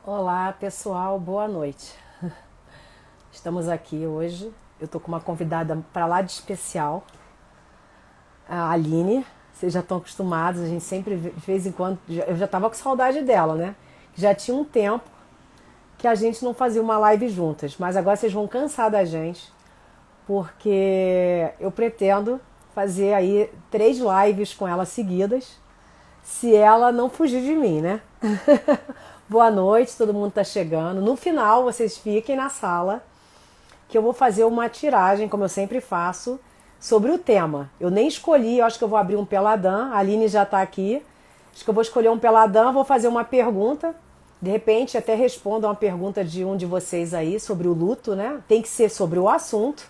Olá, pessoal, boa noite. Estamos aqui hoje. Eu tô com uma convidada para lá de especial, a Aline. Vocês já estão acostumados, a gente sempre, de vez em quando, eu já tava com saudade dela, né? Já tinha um tempo que a gente não fazia uma live juntas, mas agora vocês vão cansar da gente, porque eu pretendo fazer aí 3 lives com ela seguidas, se ela não fugir de mim, né? Boa noite, todo mundo tá chegando. No final, vocês fiquem na sala, que eu vou fazer uma tiragem, como eu sempre faço, sobre o tema. Eu nem escolhi, eu acho que eu vou abrir um peladã. A Aline já tá aqui. Acho que eu vou escolher um peladã, vou fazer uma pergunta. De repente, até respondo a uma pergunta de um de vocês aí sobre o luto, né? Tem que ser sobre o assunto,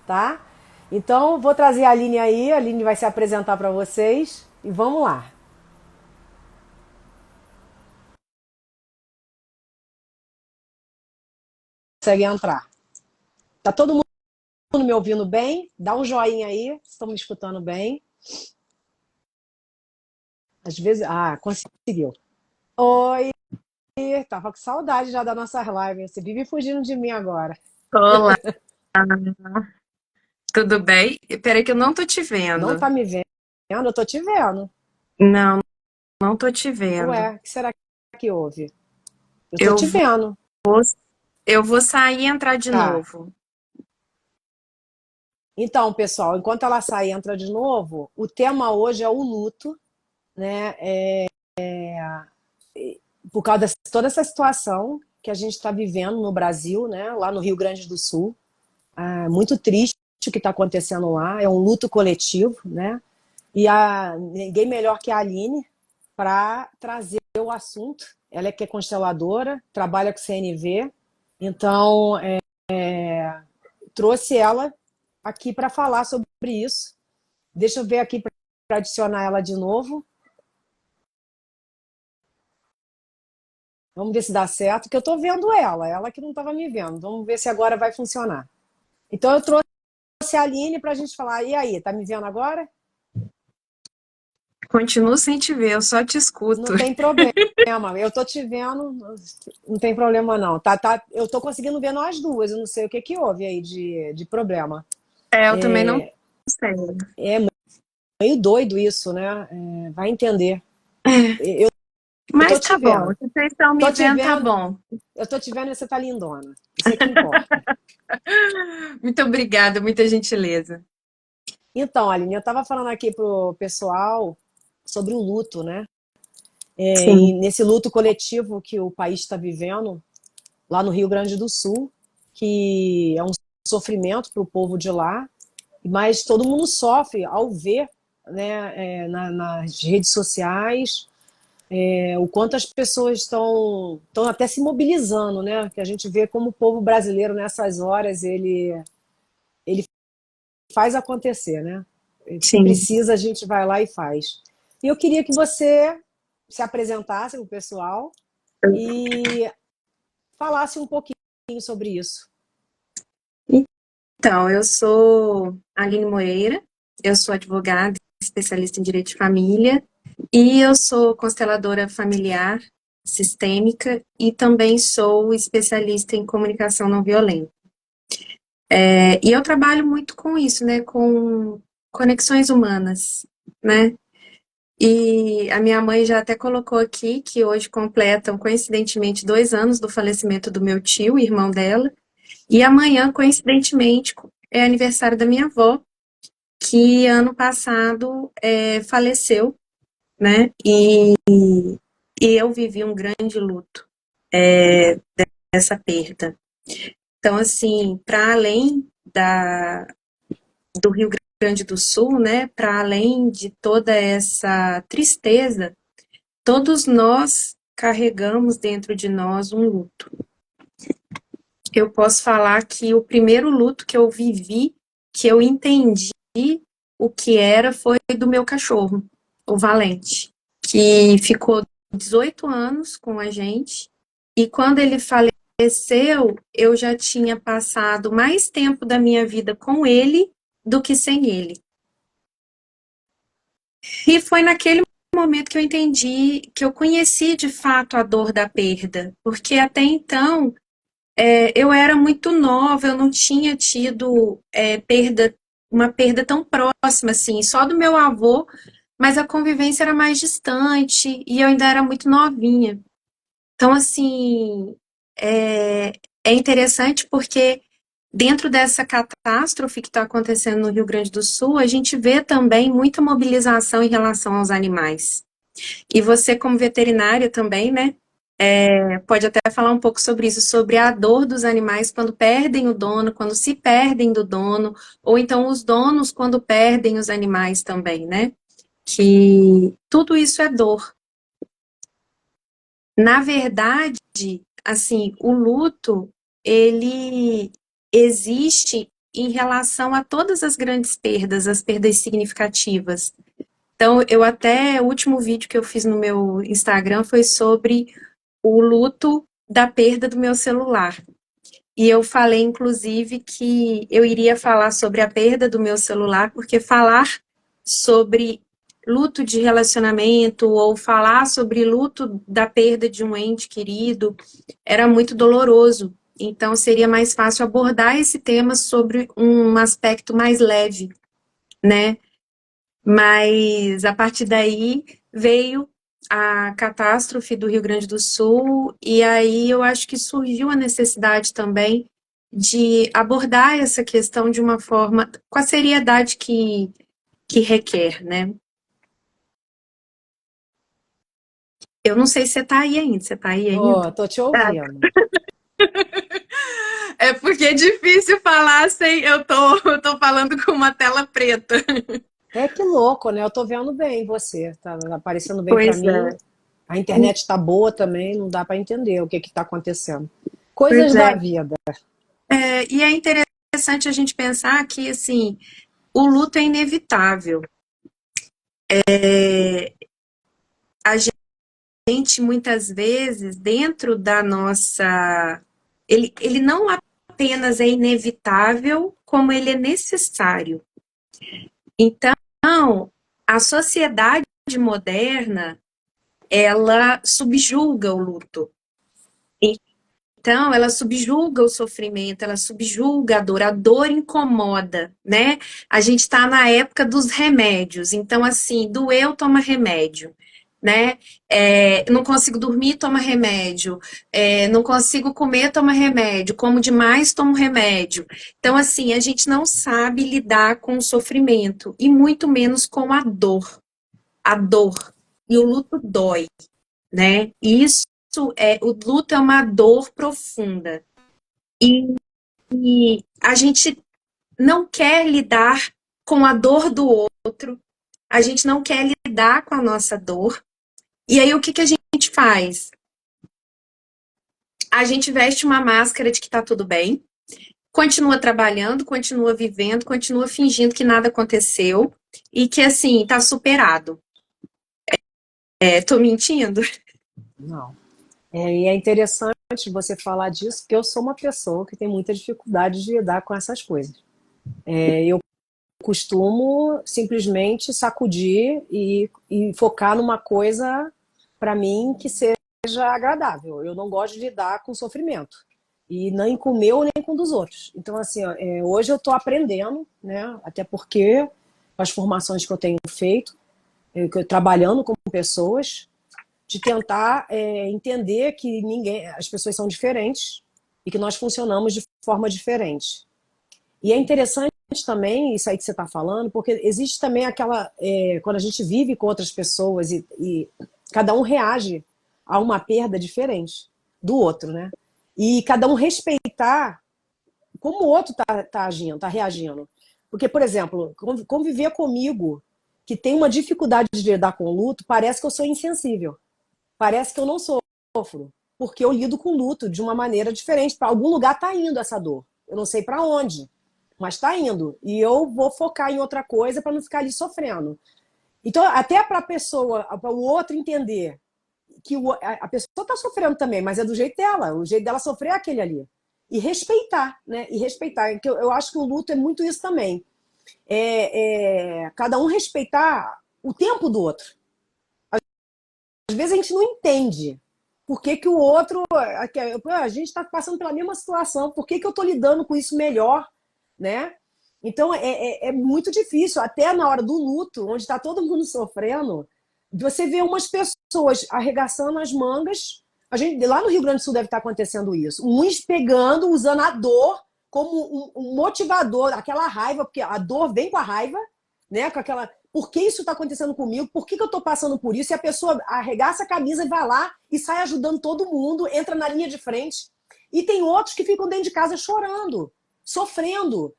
tá? Então, vou trazer a Aline aí. A Aline vai se apresentar para vocês e vamos lá. Consegue entrar. Tá todo mundo me ouvindo bem? Dá um joinha aí, se estão me escutando bem. Às vezes. Ah, conseguiu. Oi, tava com saudade já da nossa live. Você vive fugindo de mim agora. Olá, tudo bem? Peraí que eu não tô te Não vendo. tá me vendo? Eu tô te vendo. Não, não tô te Ué, vendo. o que será que houve? Eu tô Eu te vendo. vou, eu vou sair e entrar de Tá. novo. Então, pessoal, enquanto ela sai e entra de novo, o tema hoje é o luto, né? Por causa de toda essa situação que a gente está vivendo no Brasil, né? Lá no Rio Grande do Sul. É muito triste o que está acontecendo lá. É um luto coletivo, né? E ninguém melhor que a Aline para trazer o assunto. Ela é que é consteladora, trabalha com CNV, então trouxe ela aqui para falar sobre isso. Deixa eu ver aqui para adicionar ela de novo. Vamos ver se dá certo, que eu estou vendo ela que não estava me vendo. Vamos ver se agora vai funcionar. Então eu trouxe a Aline para a gente falar. E aí, tá me vendo agora? Continuo sem te ver, eu só te escuto. Não tem problema. Eu tô te vendo, não tem problema não. Tá, eu tô conseguindo ver nós duas. Eu não sei o que que houve aí de problema. Eu também não sei. É meio doido isso, né? Vai entender. Eu, eu Mas tô te tá bom, vendo. se vocês estão me Tô te vendo, tá vendo. bom. Eu tô te vendo e você tá lindona. Isso é que importa. Muito obrigada, muita gentileza. Então, Aline, eu tava falando aqui pro pessoal sobre o luto, né? Sim, E nesse luto coletivo que o país está vivendo, lá no Rio Grande do Sul, que é um sofrimento para o povo de lá, mas todo mundo sofre ao ver, né, nas redes sociais, o quanto as pessoas estão até se mobilizando, né? Que a gente vê como o povo brasileiro nessas horas ele faz acontecer, né? Se sim. precisa a gente vai lá e faz. E eu queria que você se apresentasse para o pessoal e falasse um pouquinho sobre isso. Então, eu sou Aline Moreira, eu sou advogada, especialista em direito de família, e eu sou consteladora familiar sistêmica e também sou especialista em comunicação não violenta. E eu trabalho muito com isso, né, com conexões humanas, né? E a minha mãe já até colocou aqui que hoje completam, coincidentemente, 2 anos do falecimento do meu tio, irmão dela, e amanhã, coincidentemente, é aniversário da minha avó, que ano passado faleceu, né? E eu vivi um grande luto dessa perda. Então, assim, para além do Rio Grande do Sul, né? Para além de toda essa tristeza, todos nós carregamos dentro de nós um luto. Eu posso falar que o primeiro luto que eu vivi, que eu entendi o que era, foi do meu cachorro, o Valente, que ficou 18 anos com a gente, e quando ele faleceu, eu já tinha passado mais tempo da minha vida com ele do que sem ele. E foi naquele momento que eu entendi, que eu conheci de fato a dor da perda, porque até então eu era muito nova, eu não tinha tido uma perda tão próxima, assim, só do meu avô, mas a convivência era mais distante e eu ainda era muito novinha. Então, assim, é interessante porque dentro dessa catástrofe que está acontecendo no Rio Grande do Sul, a gente vê também muita mobilização em relação aos animais. E você, como veterinária também, né? Pode até falar um pouco sobre isso, sobre a dor dos animais quando perdem o dono, quando se perdem do dono, ou então os donos quando perdem os animais também, né? Que tudo isso é dor. Na verdade, assim, o luto, ele existe em relação a todas as grandes perdas, as perdas significativas. Então, o último vídeo que eu fiz no meu Instagram foi sobre o luto da perda do meu celular. E eu falei, inclusive, que eu iria falar sobre a perda do meu celular, porque falar sobre luto de relacionamento ou falar sobre luto da perda de um ente querido era muito doloroso. Então, seria mais fácil abordar esse tema sobre um aspecto mais leve, né? Mas a partir daí veio a catástrofe do Rio Grande do Sul, e aí eu acho que surgiu a necessidade também de abordar essa questão de uma forma, com a seriedade que requer, né? Eu não sei se você está aí ainda, você está aí ainda? Tô te Tá. ouvindo. É porque é difícil falar sem. Eu tô falando com uma tela preta. É que louco, né? Eu tô vendo bem você, tá aparecendo bem pra Pois mim. é, A internet tá boa também, não dá pra entender o que que tá acontecendo. pois Coisas da é. vida. E é interessante a gente pensar que, assim, o luto é inevitável. A gente, muitas vezes, dentro da nossa. Ele não apenas é inevitável, como ele é necessário. Então, a sociedade moderna, ela subjuga o luto. Então, ela subjuga o sofrimento, ela subjuga a dor incomoda, né? A gente está na época dos remédios, então, assim, doeu, toma remédio, né? Não consigo dormir, toma remédio, não consigo comer, toma remédio, como demais, tomo remédio. Então, assim, a gente não sabe lidar com o sofrimento, e muito menos com a dor. A dor. E o luto dói, né? E isso o luto é uma dor profunda. E a gente não quer lidar com a dor do outro, a gente não quer lidar com a nossa dor. E aí o que que a gente faz? A gente veste uma máscara de que tá tudo bem, continua trabalhando, continua vivendo, continua fingindo que nada aconteceu e que assim, tá superado. Tô mentindo? Não. E é interessante você falar disso, porque eu sou uma pessoa que tem muita dificuldade de lidar com essas coisas. Eu costumo simplesmente sacudir e focar numa coisa, para mim, que seja agradável. Eu não gosto de lidar com sofrimento. E nem com o meu, nem com o dos outros. Então, assim, ó, hoje eu estou aprendendo, né? Até porque as formações que eu tenho feito, trabalhando com pessoas, de tentar entender que as pessoas são diferentes e que nós funcionamos de forma diferente. E é interessante também isso aí que você está falando, porque existe também aquela. Quando a gente vive com outras pessoas e cada um reage a uma perda diferente do outro, né? E cada um respeitar como o outro está agindo, está reagindo. Porque, por exemplo, conviver comigo, que tem uma dificuldade de lidar com o luto, parece que eu sou insensível. Parece que eu não sofro, porque eu lido com luto de uma maneira diferente. Para algum lugar está indo essa dor. Eu não sei para onde, mas está indo. E eu vou focar em outra coisa para não ficar ali sofrendo. Então, até para a pessoa, para o outro entender que a pessoa está sofrendo também, mas é do jeito dela. O jeito dela sofrer é aquele ali. E respeitar, né? E respeitar. Eu acho que o luto é muito isso também. Cada um respeitar o tempo do outro. vezes a gente não entende por que, que o outro. A gente está passando pela mesma situação, por que, que eu estou lidando com isso melhor, né? Então é muito difícil, até na hora do luto, onde está todo mundo sofrendo, você vê umas pessoas arregaçando as mangas. A gente, lá no Rio Grande do Sul deve estar acontecendo isso. Uns pegando, usando a dor como um motivador, aquela raiva, porque a dor vem com a raiva, né? Com aquela. Por que isso está acontecendo comigo? Por que, que eu estou passando por isso? E a pessoa arregaça a camisa e vai lá e sai ajudando todo mundo, entra na linha de frente. E tem outros que ficam dentro de casa chorando, sofrendo.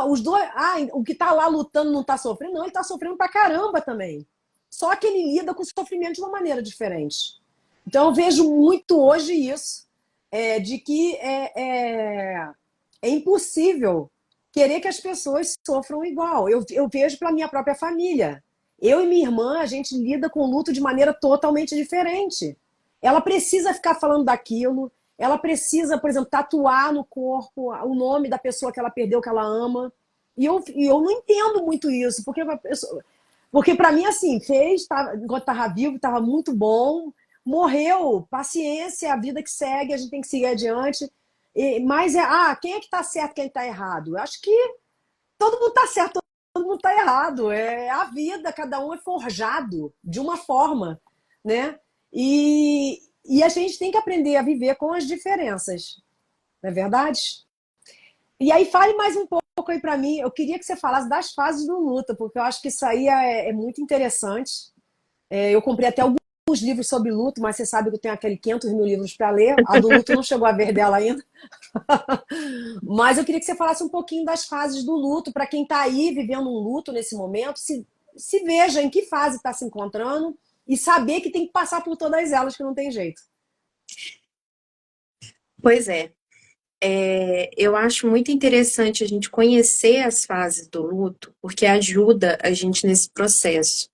Os dois. O que está lá lutando não está sofrendo? Não, ele está sofrendo pra caramba também. Só que ele lida com o sofrimento de uma maneira diferente. Então eu vejo muito hoje isso, de que é impossível querer que as pessoas sofram igual. Eu vejo pela minha própria família. Eu e minha irmã, a gente lida com o luto de maneira totalmente diferente. Ela precisa ficar falando daquilo, ela precisa, por exemplo, tatuar no corpo o nome da pessoa que ela perdeu, que ela ama. E eu não entendo muito isso, porque para mim, assim, enquanto estava vivo, estava muito bom, morreu, paciência, a vida que segue, a gente tem que seguir adiante. Mas quem é que está certo, quem está errado? Eu acho que todo mundo está certo, todo mundo está errado. É a vida, cada um é forjado de uma forma, né? E a gente tem que aprender a viver com as diferenças, não é verdade? E aí fale mais um pouco aí para mim. Eu queria que você falasse das fases do luto, porque eu acho que isso aí é muito interessante. Eu comprei até alguns livros sobre luto, mas você sabe que eu tenho aquele 500 mil livros para ler. A do luto não chegou a ver dela ainda. Mas eu queria que você falasse um pouquinho das fases do luto, para quem está aí vivendo um luto nesse momento, se veja em que fase está se encontrando e saber que tem que passar por todas elas, que não tem jeito. Pois é. Eu acho muito interessante a gente conhecer as fases do luto, porque ajuda a gente nesse processo.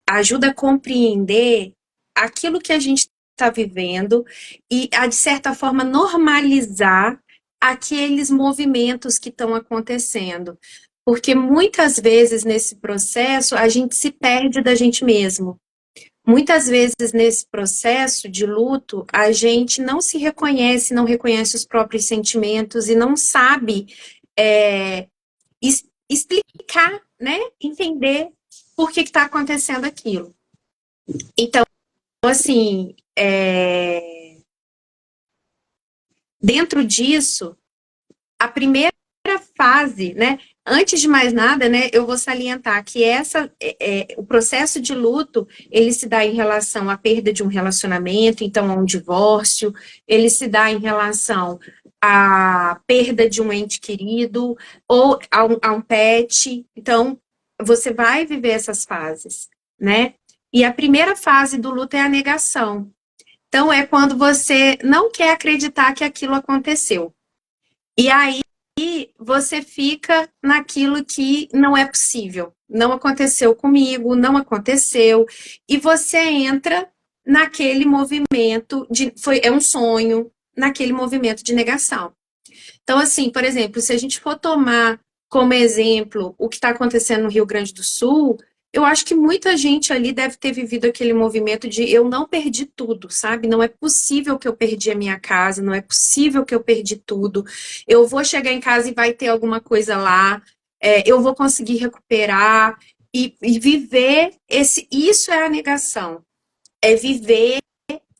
Ajuda a compreender aquilo que a gente está vivendo e, de certa forma, normalizar aqueles movimentos que estão acontecendo. Porque muitas vezes nesse processo a gente se perde da gente mesmo. Muitas vezes nesse processo de luto, a gente não se reconhece, não reconhece os próprios sentimentos e não sabe explicar, né? Entender por que está acontecendo aquilo. Então, assim, dentro disso, a primeira fase, né? Antes de mais nada, né, eu vou salientar que o processo de luto, ele se dá em relação à perda de um relacionamento, então a um divórcio, ele se dá em relação à perda de um ente querido, ou a um pet. Então, você vai viver essas fases, né? E a primeira fase do luto é a negação. Então, é quando você não quer acreditar que aquilo aconteceu. E aí, você fica naquilo que não é possível. Não aconteceu comigo, não aconteceu. E você entra naquele movimento é um sonho, naquele movimento de negação. Então, assim, por exemplo, se a gente for tomar como exemplo o que está acontecendo no Rio Grande do Sul, eu acho que muita gente ali deve ter vivido aquele movimento de eu não perdi tudo, sabe? Não é possível que eu perdi a minha casa, não é possível que eu perdi tudo. Eu vou chegar em casa e vai ter alguma coisa lá, eu vou conseguir recuperar e viver isso é a negação. É viver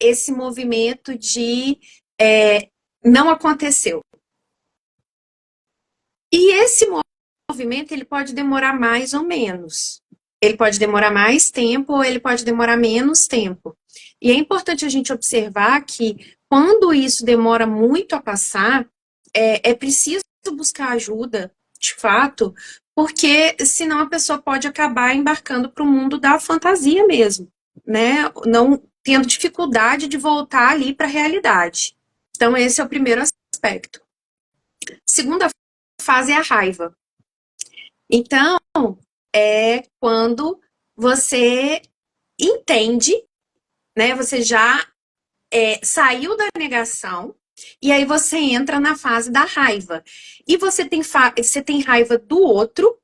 esse movimento de não aconteceu. E esse movimento ele pode demorar mais ou menos. Ele pode demorar mais tempo ou ele pode demorar menos tempo. E é importante a gente observar que quando isso demora muito a passar, é preciso buscar ajuda, de fato, porque senão a pessoa pode acabar embarcando para o mundo da fantasia mesmo, né? Não tendo dificuldade de voltar ali para a realidade. Então, esse é o primeiro aspecto. Segunda fase é a raiva. Então, é quando você entende, né? Você já saiu da negação e aí você entra na fase da raiva. E você tem raiva do outro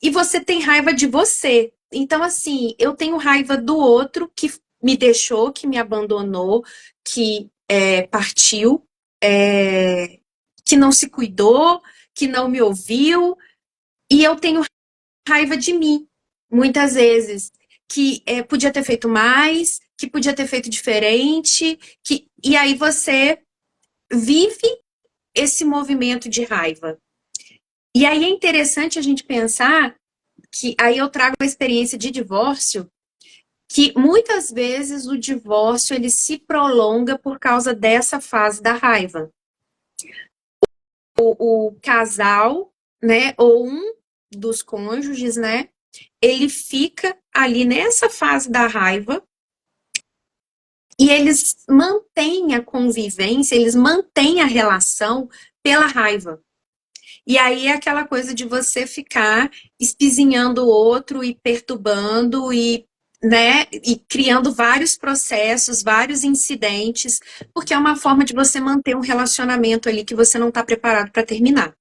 e você tem raiva de você. Então, assim, eu tenho raiva do outro que me deixou, que me abandonou, que partiu, que não se cuidou, que não me ouviu, e eu tenho raiva de mim, muitas vezes, que podia ter feito mais, que podia ter feito diferente, e aí você vive esse movimento de raiva. E aí é interessante a gente pensar que aí eu trago a experiência de divórcio, que muitas vezes o divórcio ele se prolonga por causa dessa fase da raiva. O casal, né, ou um dos cônjuges, né, ele fica ali nessa fase da raiva e eles mantêm a convivência, eles mantêm a relação pela raiva. E aí é aquela coisa de você ficar espizinhando o outro e perturbando né, e criando vários processos, vários incidentes, porque é uma forma de você manter um relacionamento ali que você não está preparado para terminar.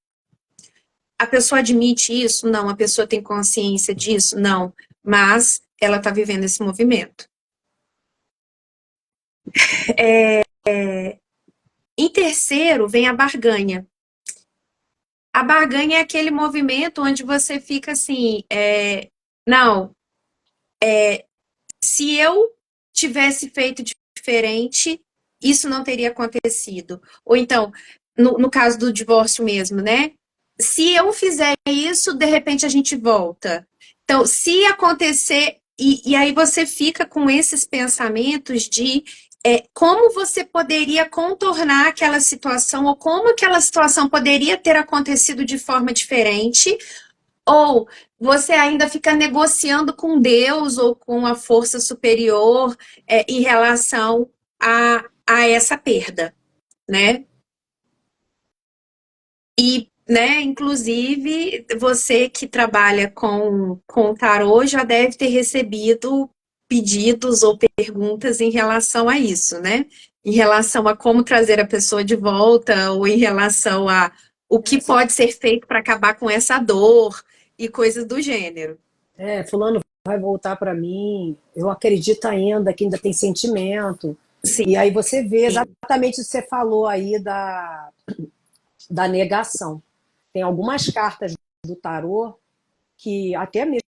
A pessoa admite isso? Não. A pessoa tem consciência disso? Não. Mas ela está vivendo esse movimento. Em terceiro, vem a barganha. A barganha é aquele movimento onde você fica assim, não, se eu tivesse feito diferente, isso não teria acontecido. Ou então, no caso do divórcio mesmo, né? Se eu fizer isso, de repente a gente volta. Então, se acontecer, e aí você fica com esses pensamentos de como você poderia contornar aquela situação, ou como aquela situação poderia ter acontecido de forma diferente, ou você ainda fica negociando com Deus ou com a força superior em relação a essa perda, né? E, né, inclusive, você que trabalha com tarô já deve ter recebido pedidos ou perguntas em relação a isso, né? Em relação a como trazer a pessoa de volta, ou em relação a o que pode ser feito para acabar com essa dor e coisas do gênero. Fulano vai voltar para mim, eu acredito ainda que ainda tem sentimento. Sim, E aí você vê exatamente o que você falou aí da negação. Tem algumas cartas do tarô que até mesmo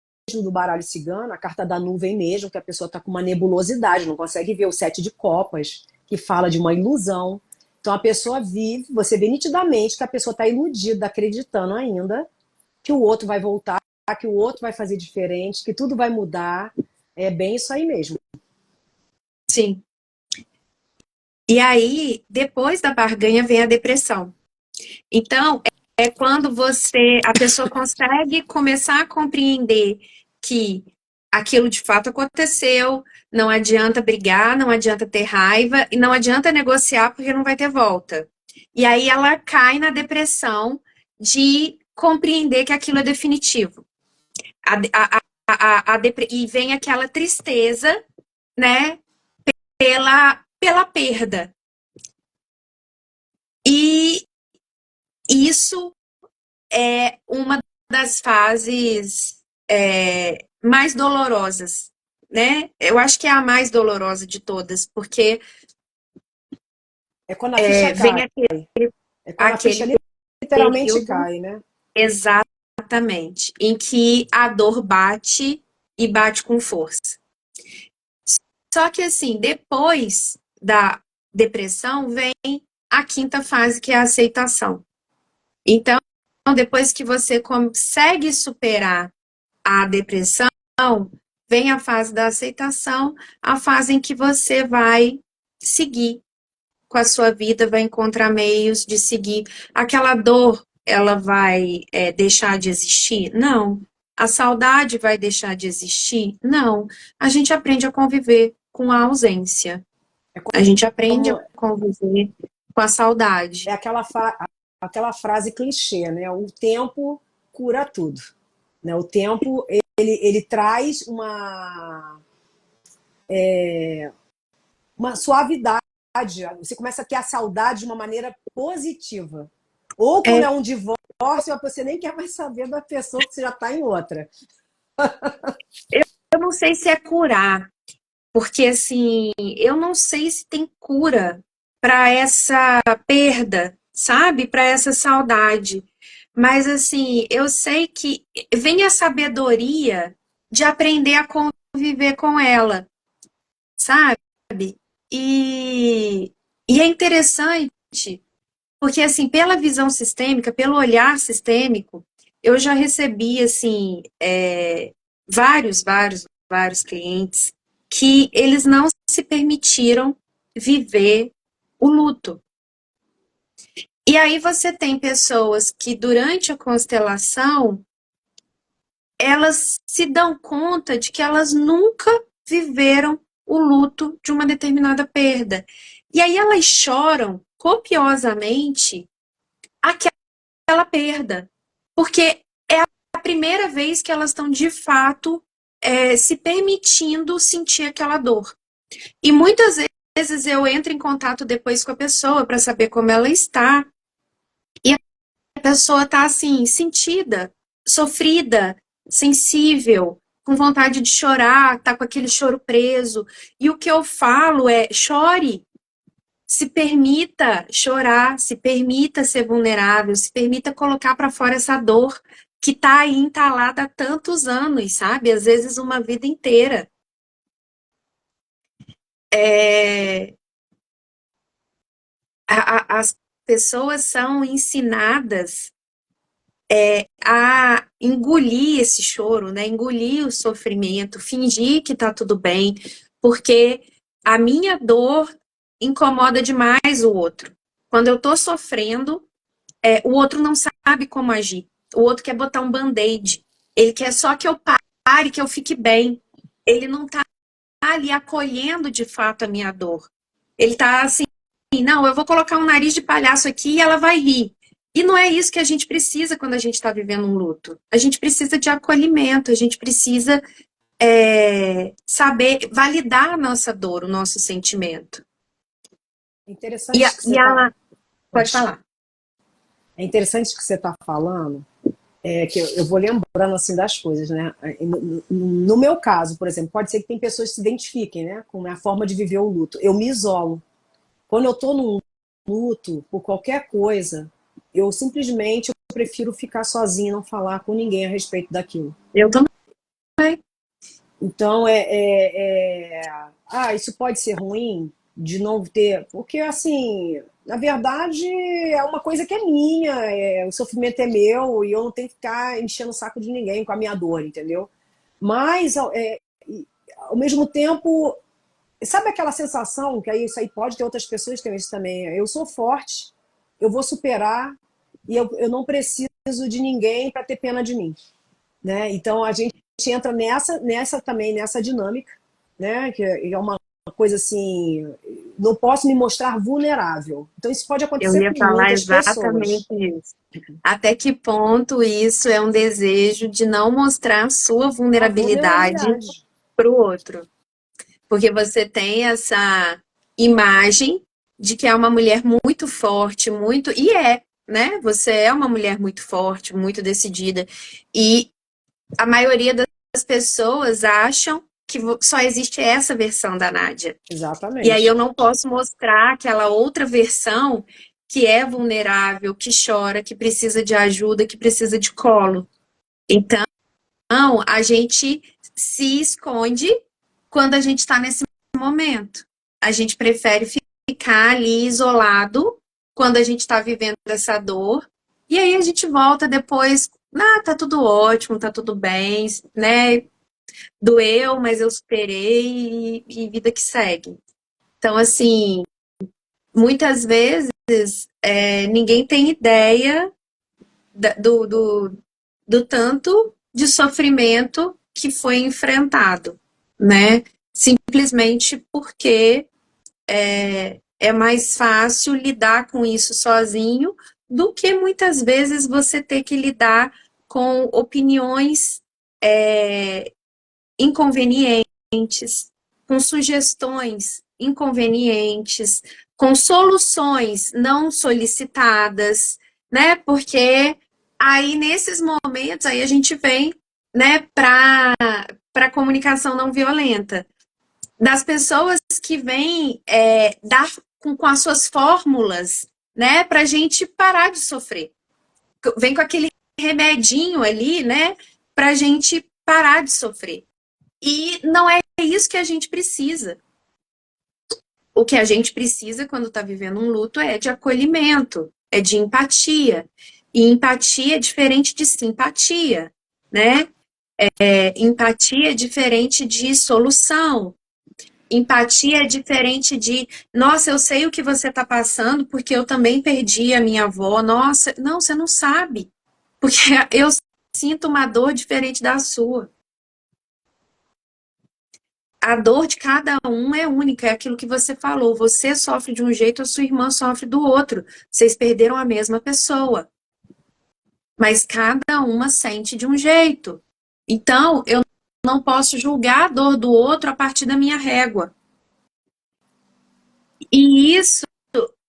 do baralho cigano, a carta da nuvem mesmo, que a pessoa está com uma nebulosidade, não consegue ver o 7 de copas, que fala de uma ilusão. Então a pessoa vive, você vê nitidamente que a pessoa está iludida, acreditando ainda que o outro vai voltar, que o outro vai fazer diferente, que tudo vai mudar. É bem isso aí mesmo. sim. E aí, depois da barganha vem a depressão. Então, é quando a pessoa consegue começar a compreender que aquilo de fato aconteceu, não adianta brigar, não adianta ter raiva e não adianta negociar porque não vai ter volta. E aí ela cai na depressão de compreender que aquilo é definitivo. E vem aquela tristeza, né, pela perda. E isso é uma das fases mais dolorosas, né? Eu acho que é a mais dolorosa de todas, porque É quando a ficha vem cai. É quando a ficha aquele literalmente período cai, né? exatamente em que a dor bate e bate com força. Só que assim, depois da depressão vem a quinta fase, que é a aceitação. Então, depois que você consegue superar a depressão, vem a fase da aceitação, a fase em que você vai seguir com a sua vida, vai encontrar meios de seguir. Aquela dor, ela vai deixar de existir? Não. A saudade vai deixar de existir? Não. A gente aprende a conviver com a ausência. É A gente aprende a como conviver com a saudade. é aquela frase clichê, né? O tempo cura tudo, né? O tempo ele traz uma suavidade. Você começa a ter a saudade de uma maneira positiva. Ou quando é um divórcio, você nem quer mais saber da pessoa que você já está em outra. Eu não sei se é curar, Porque, assim, eu não sei se tem cura para essa perda, sabe? Para essa saudade. Mas, assim, eu sei que vem a sabedoria de aprender a conviver com ela, sabe? E, e é interessante, porque, assim, pela visão sistêmica, pelo olhar sistêmico, eu já recebi, assim, vários clientes que eles não se permitiram viver o luto. E aí você tem pessoas que, durante a constelação, elas se dão conta de que elas nunca viveram o luto de uma determinada perda. E aí elas choram copiosamente aquela perda, porque é a primeira vez que elas estão de fato se permitindo sentir aquela dor. E muitas vezes eu entro em contato depois com a pessoa para saber como ela está, e a pessoa está assim, sentida, sofrida, sensível, com vontade de chorar, tá com aquele choro preso. E o que eu falo é: chore, se permita chorar, se permita ser vulnerável, se permita colocar para fora essa dor que tá aí entalada há tantos anos, sabe? Às vezes uma vida inteira. As pessoas são ensinadas a engolir esse choro, né? Engolir o sofrimento, fingir que tá tudo bem, porque a minha dor incomoda demais o outro. Quando eu tô sofrendo, o outro não sabe como agir. O outro quer botar um band-aid. Ele quer só que eu pare, que eu fique bem. Ele não tá ali acolhendo de fato a minha dor. Ele tá assim, não, eu vou colocar um nariz de palhaço aqui e ela vai rir. E não é isso que a gente precisa quando a gente está vivendo um luto. A gente precisa de acolhimento, a gente precisa saber validar a nossa dor, o nosso sentimento. Interessante que você está. Pode falar. É interessante que você está falando, que eu vou lembrando assim das coisas, né? No meu caso, por exemplo, pode ser que tem pessoas que se identifiquem, né, com a forma de viver o luto. Eu me isolo. Quando eu estou num luto por qualquer coisa, eu simplesmente prefiro ficar sozinha e não falar com ninguém a respeito daquilo. Eu também. Então, isso pode ser ruim de não ter... Porque, assim, na verdade, é uma coisa que é minha, o sofrimento é meu e eu não tenho que ficar enchendo o saco de ninguém com a minha dor, entendeu? Mas, ao mesmo tempo, sabe aquela sensação, que aí isso aí pode ter outras pessoas que têm isso também, eu sou forte, eu vou superar e eu não preciso de ninguém para ter pena de mim, né? Então a gente entra nessa dinâmica, né? Que é uma coisa assim, não posso me mostrar vulnerável. Então isso pode Eu acontecer ia com falar muitas exatamente pessoas. isso. Até que ponto isso é um desejo de não mostrar sua A vulnerabilidade vulnerabilidade. para o outro? Porque você tem essa imagem de que é uma mulher muito forte, muito. E né? Você é uma mulher muito forte, muito decidida. E a maioria das pessoas acham que só existe essa versão da Nádia. E aí eu Exatamente. não posso mostrar aquela outra versão que é vulnerável, que chora, que precisa de ajuda, que precisa de colo. Então, a gente se esconde quando a gente está nesse momento. A gente prefere ficar ali isolado quando a gente está vivendo essa dor. E aí a gente volta depois, tá tudo ótimo, tá tudo bem, né? Doeu, mas eu superei e vida que segue. Então, assim, muitas vezes ninguém tem ideia do tanto de sofrimento que foi enfrentado, né? Simplesmente porque é mais fácil lidar com isso sozinho do que muitas vezes você ter que lidar com opiniões inconvenientes, com sugestões inconvenientes, com soluções não solicitadas, né? Porque aí nesses momentos aí a gente vem, né, para a comunicação não violenta. das pessoas que vêm dar com as suas fórmulas, né, para a gente parar de sofrer. Vem com aquele remedinho ali, né, para a gente parar de sofrer. E não é isso que a gente precisa. O que a gente precisa quando está vivendo um luto é de acolhimento, é de empatia. E empatia é diferente de simpatia, né? Empatia é diferente de solução. Empatia é diferente de, nossa, eu sei o que você está passando, porque eu também perdi a minha avó. Nossa, não, você não sabe. Porque eu sinto uma dor diferente da sua. A dor de cada um é única, é aquilo que você falou. Você sofre de um jeito, a sua irmã sofre do outro. Vocês perderam a mesma pessoa. Mas cada uma sente de um jeito. Então, eu não posso julgar a dor do outro a partir da minha régua. E isso,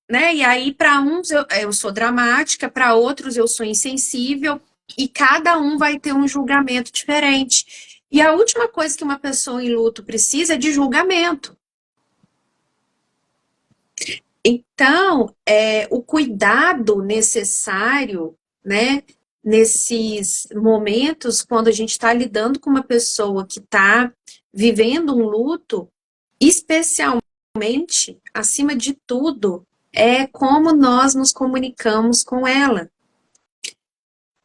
né? E aí, para uns eu sou dramática, para outros eu sou insensível, e cada um vai ter um julgamento diferente. E a última coisa que uma pessoa em luto precisa é de julgamento. Então, o cuidado necessário, né, nesses momentos, quando a gente está lidando com uma pessoa que está vivendo um luto, especialmente, acima de tudo, é como nós nos comunicamos com ela.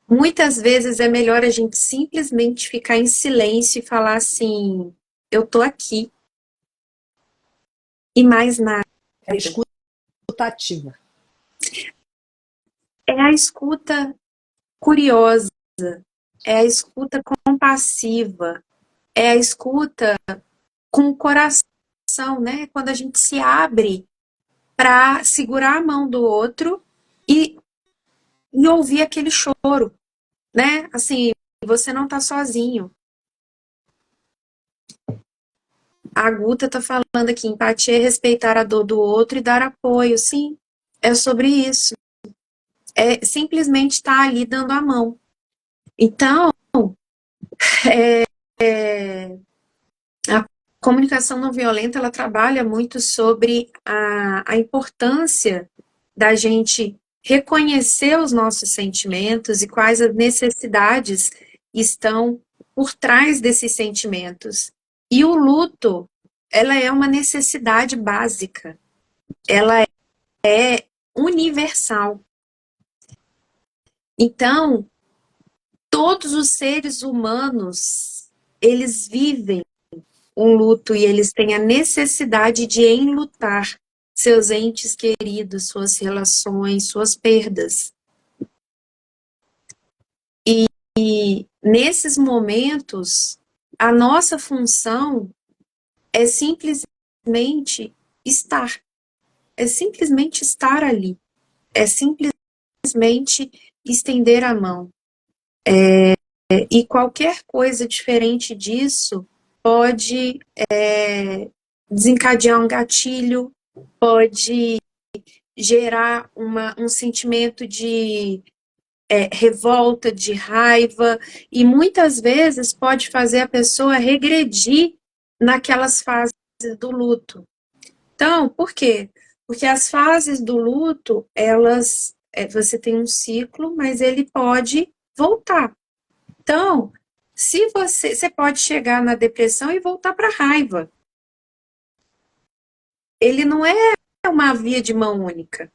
Muitas vezes é melhor a gente simplesmente ficar em silêncio e falar assim: eu tô aqui. E mais nada. É a escuta ativa. É a escuta curiosa, é a escuta compassiva, é a escuta com o coração, né? Quando a gente se abre para segurar a mão do outro e ouvir aquele choro, né? Assim, você não tá sozinho. A Guta tá falando aqui, empatia é respeitar a dor do outro e dar apoio. Sim, é sobre isso. É simplesmente estar ali dando a mão. Então, a comunicação não violenta, ela trabalha muito sobre a importância da gente reconhecer os nossos sentimentos e quais as necessidades estão por trás desses sentimentos. E o luto, ela é uma necessidade básica. Ela é universal. Então, todos os seres humanos, eles vivem um luto e eles têm a necessidade de enlutar seus entes queridos, suas relações, suas perdas. E nesses momentos, a nossa função é simplesmente estar. É simplesmente estar ali. É simplesmente estender a mão. E qualquer coisa diferente disso pode desencadear um gatilho, pode gerar um sentimento de revolta, de raiva, e muitas vezes pode fazer a pessoa regredir naquelas fases do luto. Então, por quê? Porque as fases do luto, elas, você tem um ciclo, mas ele pode voltar. Então, se você pode chegar na depressão e voltar para a raiva. Ele não é uma via de mão única.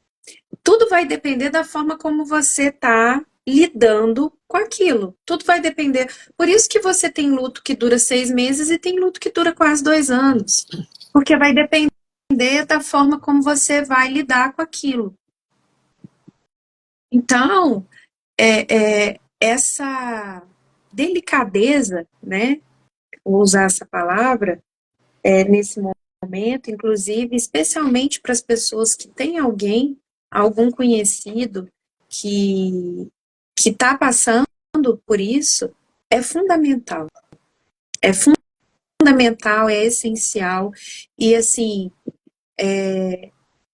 Tudo vai depender da forma como você está lidando com aquilo. Tudo vai depender. Por isso que você tem luto que dura 6 meses e tem luto que dura quase 2 anos. Porque vai depender da forma como você vai lidar com aquilo. Então, essa delicadeza, né? Vou usar essa palavra, nesse momento, inclusive, especialmente para as pessoas que têm algum conhecido que está passando por isso, é fundamental. É fundamental, é essencial. E, assim,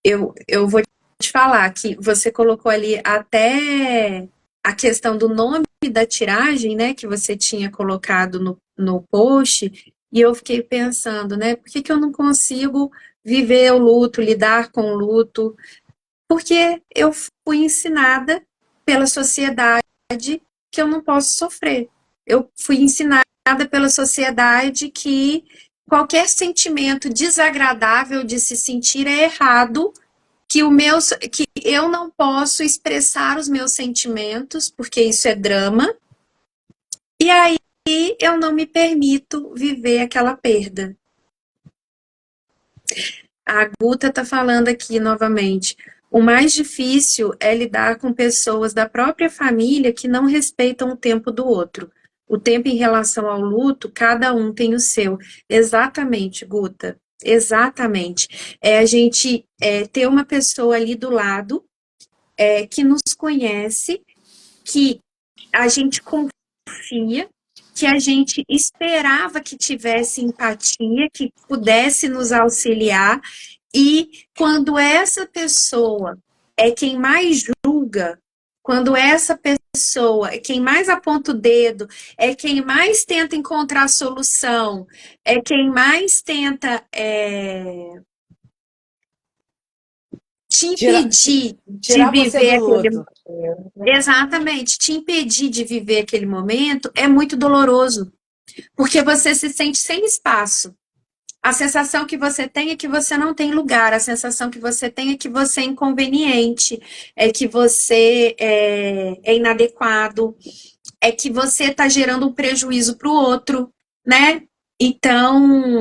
eu vou te falar que você colocou ali até a questão do nome da tiragem, né, que você tinha colocado no post, E eu fiquei pensando, né, por que que eu não consigo viver o luto, lidar com o luto? Porque eu fui ensinada pela sociedade que eu não posso sofrer. Eu fui ensinada pela sociedade que qualquer sentimento desagradável de se sentir é errado, que eu não posso expressar os meus sentimentos, porque isso é drama, e aí eu não me permito viver aquela perda. A Guta está falando aqui novamente. O mais difícil é lidar com pessoas da própria família que não respeitam o tempo do outro. O tempo em relação ao luto, cada um tem o seu. Exatamente, Guta. Exatamente. É a gente ter uma pessoa ali do lado que nos conhece, que a gente confia, que a gente esperava que tivesse empatia, que pudesse nos auxiliar, e quando essa pessoa é quem mais julga, quando essa pessoa é quem mais aponta o dedo, é quem mais tenta encontrar solução, é quem mais tenta te Tira, impedir de tirar você viver do aquele luto. exatamente, te impedir de viver aquele momento é muito doloroso, porque você se sente sem espaço. A sensação que você tem é que você não tem lugar, a sensação que você tem é que você é inconveniente, é que você é inadequado, é que você está gerando um prejuízo para o outro, né? Então,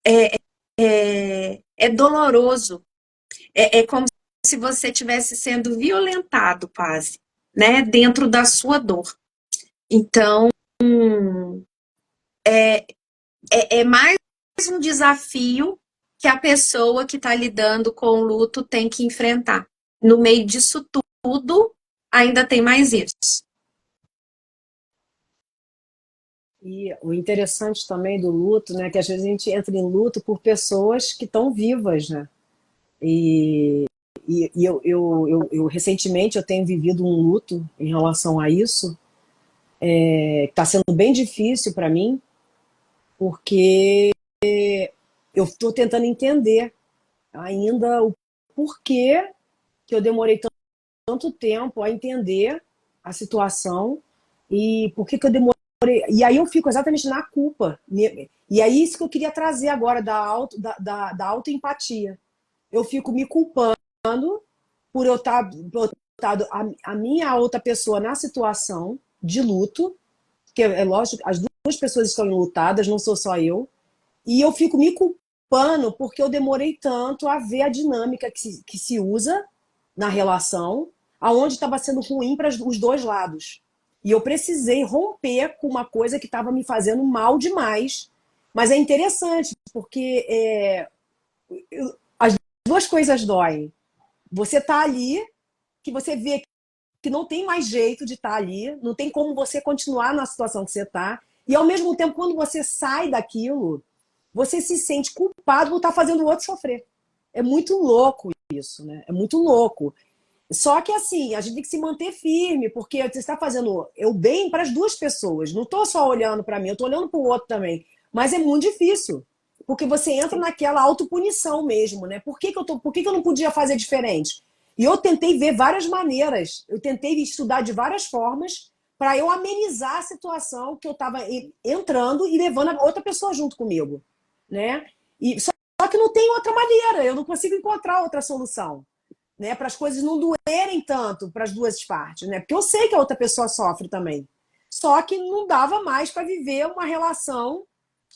é doloroso, é como se você estivesse sendo violentado quase, né? Dentro da sua dor. Então, é mais um desafio que a pessoa que está lidando com o luto tem que enfrentar. No meio disso tudo, ainda tem mais isso. E o interessante também do luto, né, que às vezes a gente entra em luto por pessoas que estão vivas, né? E, eu recentemente eu tenho vivido um luto em relação a isso, está sendo bem difícil para mim, porque eu estou tentando entender ainda o porquê que eu demorei tanto tempo a entender a situação e por que que eu demorei. E aí eu fico exatamente na culpa. E é isso que eu queria trazer agora da autoempatia. Eu fico me culpando por eu estar botado a minha outra pessoa na situação de luto, que é lógico, as duas pessoas estão enlutadas, não sou só eu, e eu fico me culpando porque eu demorei tanto a ver a dinâmica que se usa na relação, aonde estava sendo ruim para os dois lados. E eu precisei romper com uma coisa que estava me fazendo mal demais. Mas é interessante, porque as duas coisas doem. Você tá ali, que você vê que não tem mais jeito de estar ali, não tem como você continuar na situação que você está, e ao mesmo tempo, quando você sai daquilo, você se sente culpado por estar fazendo o outro sofrer. É muito louco isso, né? É muito louco. Só que assim, a gente tem que se manter firme, porque você está fazendo o bem para as duas pessoas. Não estou só olhando para mim, eu estou olhando para o outro também. Mas é muito difícil, porque você entra naquela autopunição mesmo, né? Por que que eu não podia fazer diferente? E eu tentei ver várias maneiras, eu tentei estudar de várias formas para eu amenizar a situação que eu estava entrando e levando a outra pessoa junto comigo, né? Só que não tem outra maneira, eu não consigo encontrar outra solução, né, para as coisas não doerem tanto para as duas partes, né? Porque eu sei que a outra pessoa sofre também. Só que não dava mais para viver uma relação,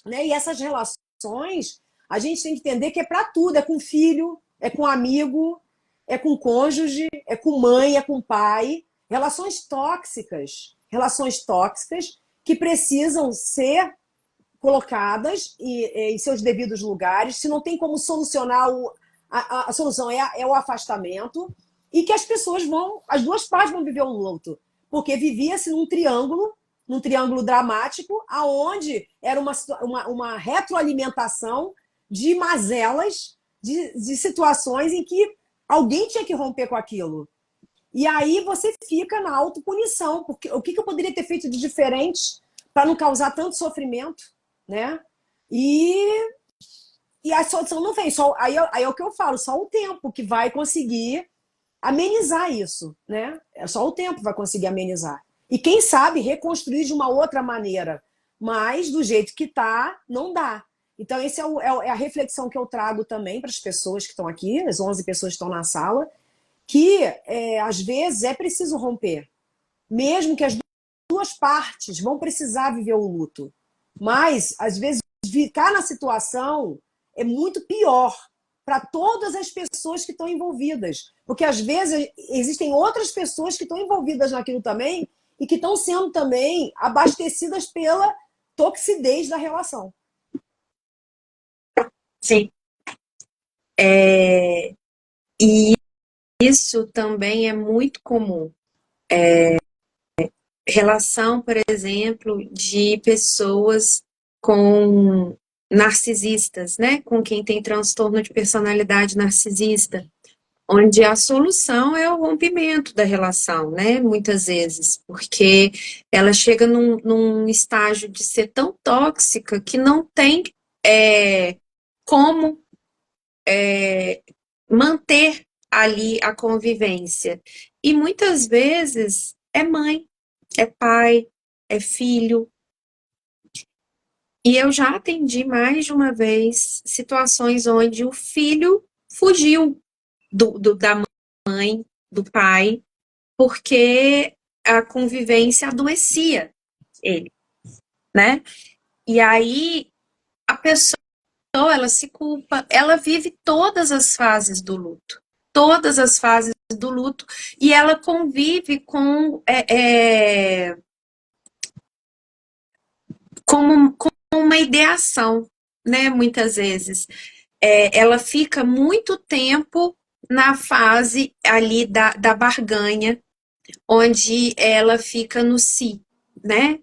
né? E essas relações, a gente tem que entender que é para tudo, é com filho, é com amigo, é com cônjuge, é com mãe, é com pai, relações tóxicas que precisam ser colocadas em seus devidos lugares. Se não tem como solucionar a solução é o afastamento, e que as pessoas as duas partes vão viver um luto, porque vivia-se num triângulo dramático, aonde era uma retroalimentação de mazelas, de situações em que alguém tinha que romper com aquilo. E aí você fica na autopunição, porque o que eu poderia ter feito de diferente para não causar tanto sofrimento? né? E, e a solução não vem. Aí é o que eu falo, só o tempo que vai conseguir amenizar isso, né? É só o tempo que vai conseguir amenizar. E quem sabe reconstruir de uma outra maneira, mas do jeito que tá, não dá. Então, esse é a reflexão que eu trago também para as pessoas que estão aqui, as 11 pessoas que estão na sala, que às vezes é preciso romper, mesmo que as duas partes vão precisar viver o luto. Mas, às vezes, ficar na situação é muito pior para todas as pessoas que estão envolvidas. Porque, às vezes, existem outras pessoas que estão envolvidas naquilo também e que estão sendo também abastecidas pela toxidez da relação. Sim. E isso também é muito comum. Relação, por exemplo, de pessoas com narcisistas, né? Com quem tem transtorno de personalidade narcisista, onde a solução é o rompimento da relação, né? Muitas vezes, porque ela chega num estágio de ser tão tóxica que não tem como manter ali a convivência. E muitas vezes é mãe, é pai, é filho. E eu já atendi mais de uma vez situações onde o filho fugiu da mãe, do pai, porque a convivência adoecia ele, né? E aí a pessoa, ela se culpa, ela vive todas as fases do luto, todas as fases do luto, e ela convive com uma ideação, né? Muitas vezes. Ela fica muito tempo na fase ali da barganha, onde ela fica no si, né?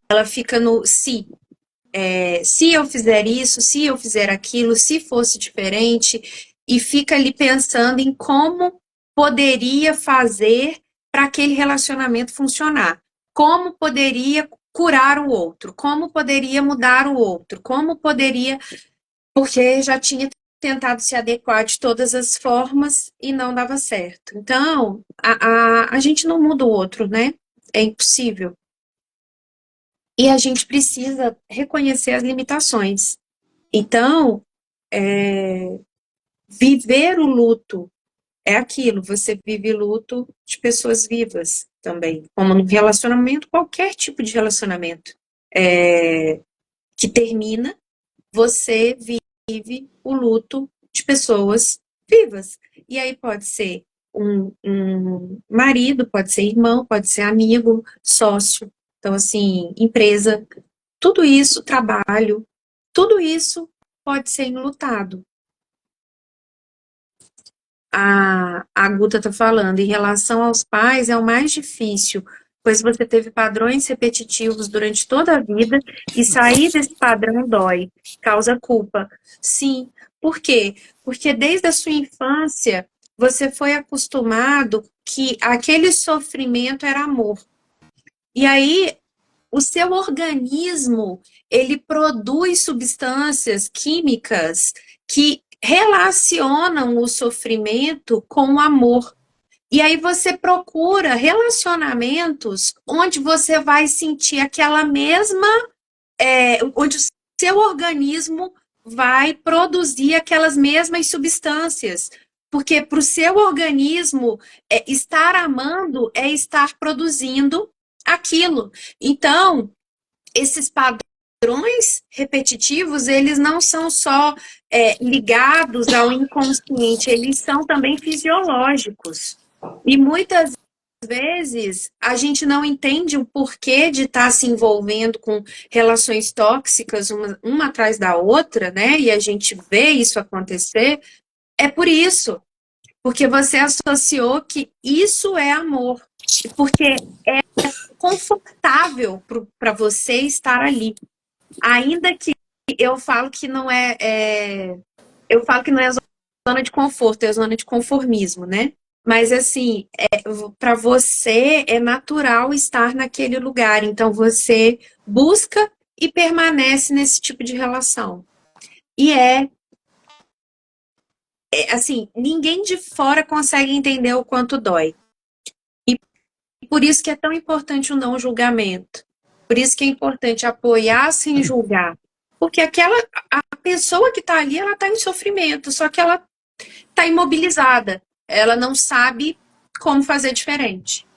Ela fica no si. Se eu fizer isso, se eu fizer aquilo, se fosse diferente, e fica ali pensando em como poderia fazer para aquele relacionamento funcionar, como poderia curar o outro, como poderia mudar o outro, como poderia, porque já tinha tentado se adequar de todas as formas e não dava certo. Então, a gente não muda o outro, né? É impossível. E a gente precisa reconhecer as limitações. Então, viver o luto é aquilo, você vive luto de pessoas vivas também, como no relacionamento, qualquer tipo de relacionamento que termina, você vive o luto de pessoas vivas. E aí pode ser um marido, pode ser irmão, pode ser amigo, sócio, então assim, empresa, tudo isso, trabalho, tudo isso pode ser enlutado. A Guta está falando, em relação aos pais é o mais difícil, pois você teve padrões repetitivos durante toda a vida e sair desse padrão dói, causa culpa. Sim, por quê? Porque desde a sua infância você foi acostumado que aquele sofrimento era amor. E aí o seu organismo, ele produz substâncias químicas que relacionam o sofrimento com o amor. E aí você procura relacionamentos onde você vai sentir aquela mesma, onde o seu organismo vai produzir aquelas mesmas substâncias. Porque para o seu organismo, estar amando é estar produzindo aquilo. Então, esses padrões repetitivos, eles não são só ligados ao inconsciente, eles são também fisiológicos. E muitas vezes a gente não entende o porquê de estar se envolvendo com relações tóxicas uma atrás da outra, né? E a gente vê isso acontecer. É por isso, porque você associou que isso é amor, porque é confortável para você estar ali. Ainda que eu falo que não eu falo que não é zona de conforto, é zona de conformismo, né? Mas assim, para você é natural estar naquele lugar, então você busca e permanece nesse tipo de relação. E assim, ninguém de fora consegue entender o quanto dói. E por isso que é tão importante o não julgamento. Por isso que é importante apoiar sem julgar. Porque a pessoa que está ali, ela está em sofrimento, só que ela está imobilizada. Ela não sabe como fazer diferente.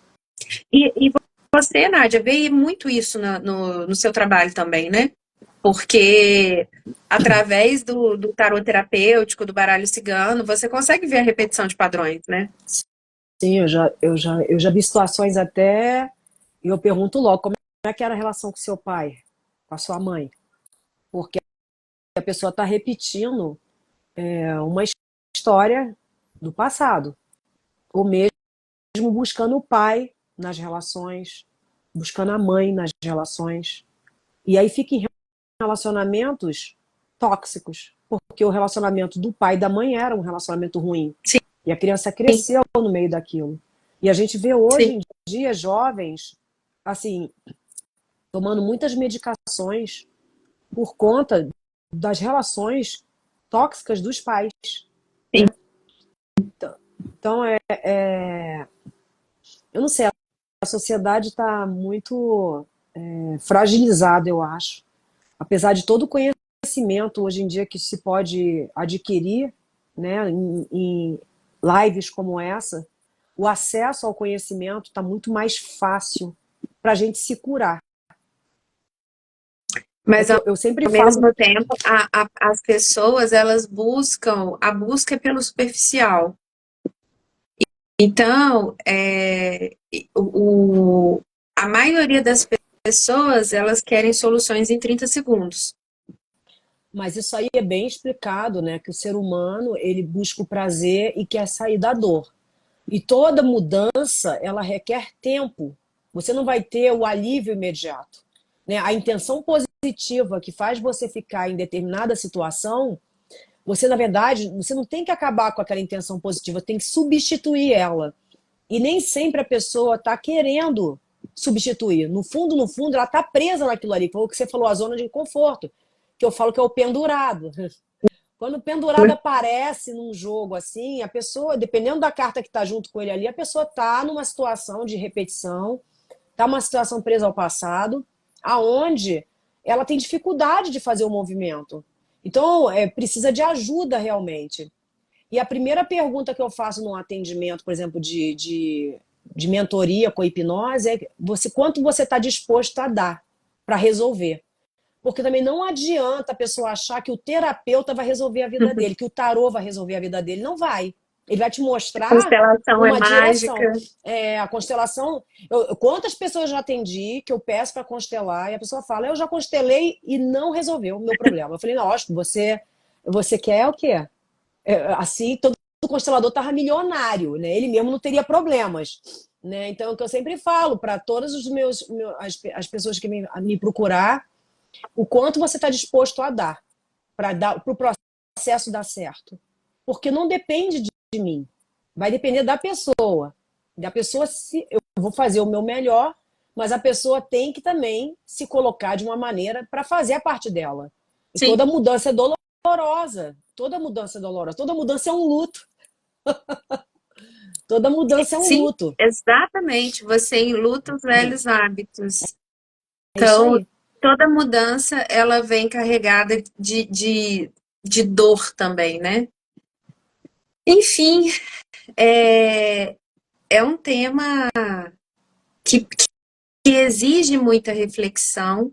E você, Nádia, vê muito isso no seu trabalho também, né? Porque através do tarot terapêutico, do baralho cigano, você consegue ver a repetição de padrões, né? Sim, eu já vi situações até, e eu pergunto logo, como é que era a relação com seu pai, com a sua mãe? Porque a pessoa está repetindo uma história do passado, ou mesmo buscando o pai nas relações, buscando a mãe nas relações. E aí fica em relacionamentos tóxicos, porque o relacionamento do pai e da mãe era um relacionamento ruim. Sim, E a criança cresceu no meio daquilo. E a gente vê hoje sim. em dia jovens, assim, tomando muitas medicações por conta das relações tóxicas dos pais, Sim. né? Então, eu não sei, a sociedade está muito fragilizada, eu acho. Apesar de todo o conhecimento hoje em dia que se pode adquirir, né, em lives como essa, o acesso ao conhecimento está muito mais fácil para a gente se curar. É Mas que ao eu sempre falo. mesmo tempo, as pessoas, elas buscam, a busca é pelo superficial. Então, a maioria das pessoas, elas querem soluções em 30 segundos. Mas isso aí é bem explicado, né? Que o ser humano ele busca o prazer e quer sair da dor. E toda mudança ela requer tempo. Você não vai ter o alívio imediato, né? A intenção positiva que faz você ficar em determinada situação, você na verdade você não tem que acabar com aquela intenção positiva, tem que substituir ela. E nem sempre a pessoa está querendo substituir. No fundo, ela está presa naquilo ali. Foi o que você falou, a zona de conforto. Que eu falo que é o pendurado. Quando o pendurado aparece num jogo assim, a pessoa, dependendo da carta que está junto com ele ali, a pessoa está numa situação de repetição, está numa situação presa ao passado, aonde ela tem dificuldade de fazer o movimento. Então, precisa de ajuda realmente. E a primeira pergunta que eu faço num atendimento, por exemplo, de mentoria com hipnose é quanto você está disposto a dar para resolver. Porque também não adianta a pessoa achar que o terapeuta vai resolver a vida dele, que o tarô vai resolver a vida dele. Não vai. Ele vai te A mostrar constelação é uma direção. mágica. A constelação. Quantas pessoas eu já atendi que eu peço para constelar e a pessoa fala: eu já constelei e não resolveu o meu problema. Eu falei: não, lógico, você quer o quê? Assim, todo constelador estava milionário, né? Ele mesmo não teria problemas. Né? Então, é o que eu sempre falo para todas as pessoas que me procurar, o quanto você está disposto a dar para o processo dar certo. Porque não depende de mim, vai depender da pessoa. Da pessoa, se eu vou fazer o meu melhor, mas a pessoa tem que também se colocar de uma maneira para fazer a parte dela. E Sim, toda mudança é dolorosa. Toda mudança é dolorosa. Toda mudança é um luto. Toda mudança é um sim, luto. exatamente. Você enluta os velhos hábitos. É isso Então, aí. toda mudança, ela vem carregada de dor também, né? Enfim, é um tema que exige muita reflexão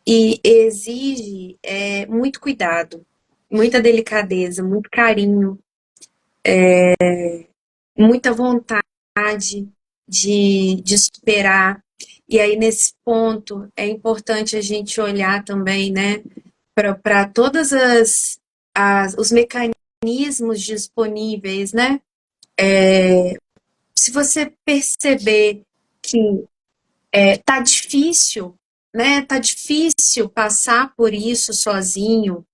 e exige muito cuidado, muita delicadeza, muito carinho, muita vontade de superar. E aí, nesse ponto, é importante a gente olhar também, né, para todas os mecanismos disponíveis, né? Se você perceber que tá difícil, né? Tá difícil passar por isso sozinho.